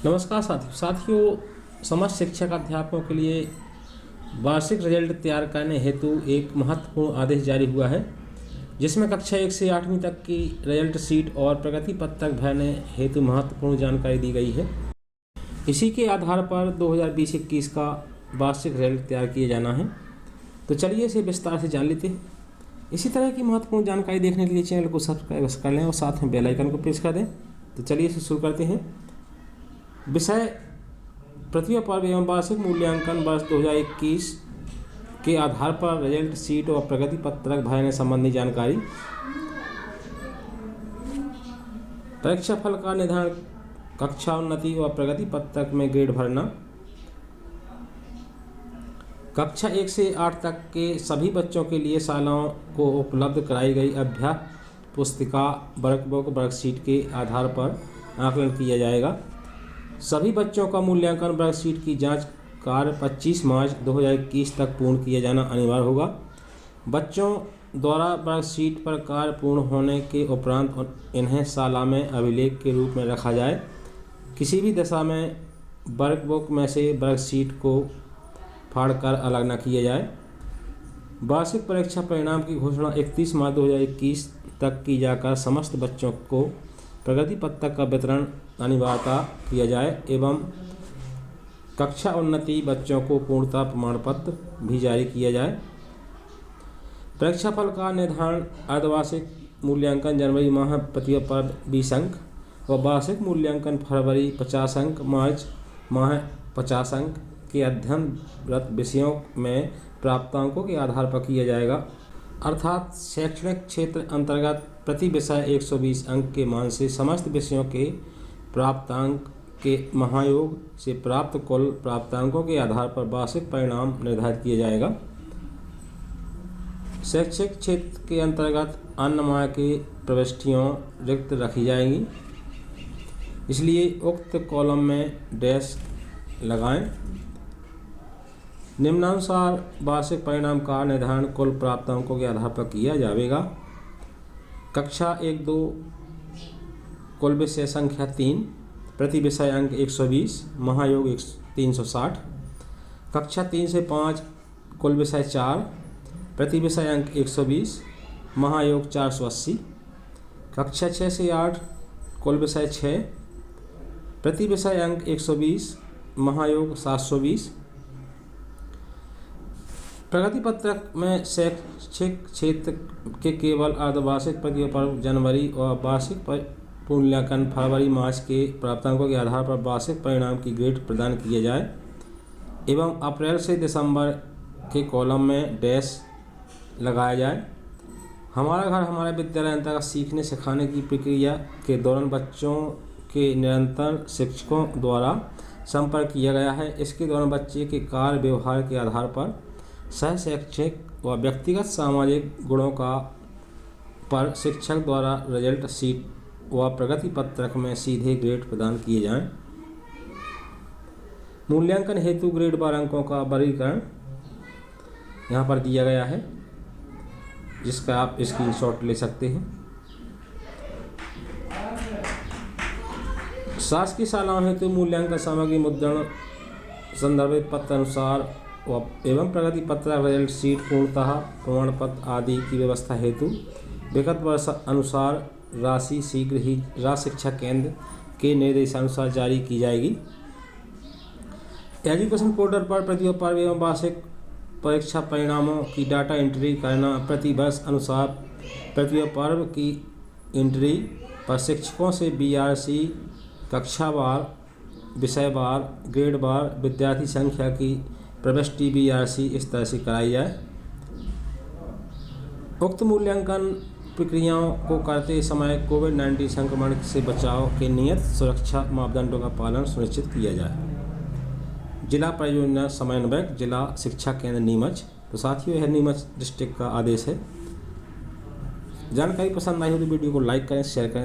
नमस्कार साथियों, समस्त शिक्षक अध्यापकों के लिए वार्षिक रिजल्ट तैयार करने हेतु एक महत्वपूर्ण आदेश जारी हुआ है, जिसमें कक्षा 1 से 8वीं तक की रिजल्ट शीट और प्रगति पत्रक भरने हेतु महत्वपूर्ण जानकारी दी गई है। इसी के आधार पर 2020-21 का वार्षिक रिजल्ट तैयार किया जाना है। तो चलिए इसे विस्तार से जान लेते हैं। इसी तरह की महत्वपूर्ण जानकारी देखने के लिए चैनल को सब्सक्राइब कर लें और साथ में बेल आइकन को प्रेस कर दें। तो चलिए इसे शुरू करते हैं। विषय प्रतिभा पर्व एवं वार्षिक मूल्यांकन वर्ष 2021 के आधार पर रिजल्ट शीट और प्रगति पत्रक भरने संबंधी जानकारी। परीक्षा फल का निर्धारण, कक्षा उन्नति और प्रगति पत्रक में ग्रेड भरना। कक्षा 1 से 8 तक के सभी बच्चों के लिए शालाओं को उपलब्ध कराई गई अभ्यास पुस्तिका, वर्कबुक, वर्कशीट के आधार पर आकलन किया जाएगा। सभी बच्चों का मूल्यांकन वर्कशीट की जांच कार्य 25 मार्च 2021 तक पूर्ण किया जाना अनिवार्य होगा। बच्चों द्वारा वर्कशीट पर कार्य पूर्ण होने के उपरांत इन्हें शाला में अभिलेख के रूप में रखा जाए। किसी भी दशा में वर्कबुक में से वर्कशीट को फाड़कर अलग न किया जाए। वार्षिक परीक्षा परिणाम की घोषणा 31 मार्च 2021 तक की जाकर समस्त बच्चों को प्रगति पत्रक का वितरण अनिवार्यता किया जाए एवं कक्षा उन्नति बच्चों को पूर्णता प्रमाण पत्र भी जारी किया जाए। परीक्षा फल का निर्धारण अर्धवार्षिक मूल्यांकन जनवरी माह प्रतिभा पर्व 20 अंक व वार्षिक मूल्यांकन फरवरी 50 अंक, मार्च माह 50 अंक के अध्ययनरत विषयों में प्राप्तांकों के आधार पर किया जाएगा। अर्थात शैक्षणिक क्षेत्र अंतर्गत प्रति विषय 120 अंक के मान से समस्त विषयों के प्राप्तांक के महायोग से प्राप्त कुल प्राप्तांकों के आधार पर वार्षिक परिणाम निर्धारित किया जाएगा। शैक्षिक क्षेत्र के अंतर्गत अन्नमाय के प्रविष्टियाँ रिक्त रखी जाएंगी, इसलिए उक्त कॉलम में डैश लगाएं। निम्नानुसार वार्षिक परिणाम का निर्धारण कुल प्राप्तांकों के आधार पर किया जाएगा। कक्षा 1-2 कुल विषय संख्या 3, प्रति विषय अंक 120, महायोग 360। कक्षा 3 से 5 कुल विषय 4, प्रति विषय अंक 120, महायोग 480। कक्षा 6 से 8 कुल विषय 6, प्रति विषय अंक 120, महायोग 720। प्रगति पत्रक में शैक्षिक क्षेत्र के केवल अर्धवार्षिक प्रतिभा पर्व जनवरी और वार्षिक मूल्यांकन फरवरी मार्च के प्राप्तांकों के आधार पर वार्षिक परिणाम की ग्रेड प्रदान किए जाए एवं अप्रैल से दिसंबर के कॉलम में डैश लगाया जाए। हमारा घर हमारा विद्यालय अंतर्गत सीखने सिखाने की प्रक्रिया के दौरान बच्चों के निरंतर शिक्षकों द्वारा संपर्क किया गया है। इसके दौरान बच्चे के कार्य व्यवहार के आधार पर सह शैक्षिक व व्यक्तिगत सामाजिक गुणों का पर शिक्षक द्वारा रिजल्ट शीट व प्रगति पत्रक में सीधे ग्रेड प्रदान किए जाएं। मूल्यांकन हेतु ग्रेड बार अंकों का वर्गीकरण यहाँ पर दिया गया है, जिसका आप स्क्रीनशॉट ले सकते हैं। शासकीय शालाओं हेतु मूल्यांकन सामग्री मुद्रण संदर्भित पत्र अनुसार एवं प्रगति पत्रक रिजल्ट शीट पूर्णतः प्रमाण पत्र आदि की व्यवस्था हेतु विगत वर्ष अनुसार राशि शीघ्र ही राज्य शिक्षा केंद्र के निर्देशानुसार जारी की जाएगी। एजुकेशन पोर्टल पर प्रतिभा पर्व एवं वार्षिक परीक्षा परिणामों की डाटा एंट्री करना। प्रति वर्ष अनुसार प्रतिभा पर्व की एंट्री पर शिक्षकों से BRC कक्षावार, विषयवार, ग्रेडवार, विद्यार्थी संख्या की प्रविष्टि BRC इस तरह से कराई जाए। उक्त मूल्यांकन प्रक्रियाओं को करते समय कोविड-19 संक्रमण से बचाव के नियत सुरक्षा मापदंडों का पालन सुनिश्चित किया जाए। जिला परियोजना समन्वयक, जिला शिक्षा केंद्र नीमच। तो साथियों, यह नीमच डिस्ट्रिक्ट का आदेश है। जानकारी पसंद आई हो तो वीडियो को लाइक करें, शेयर करें।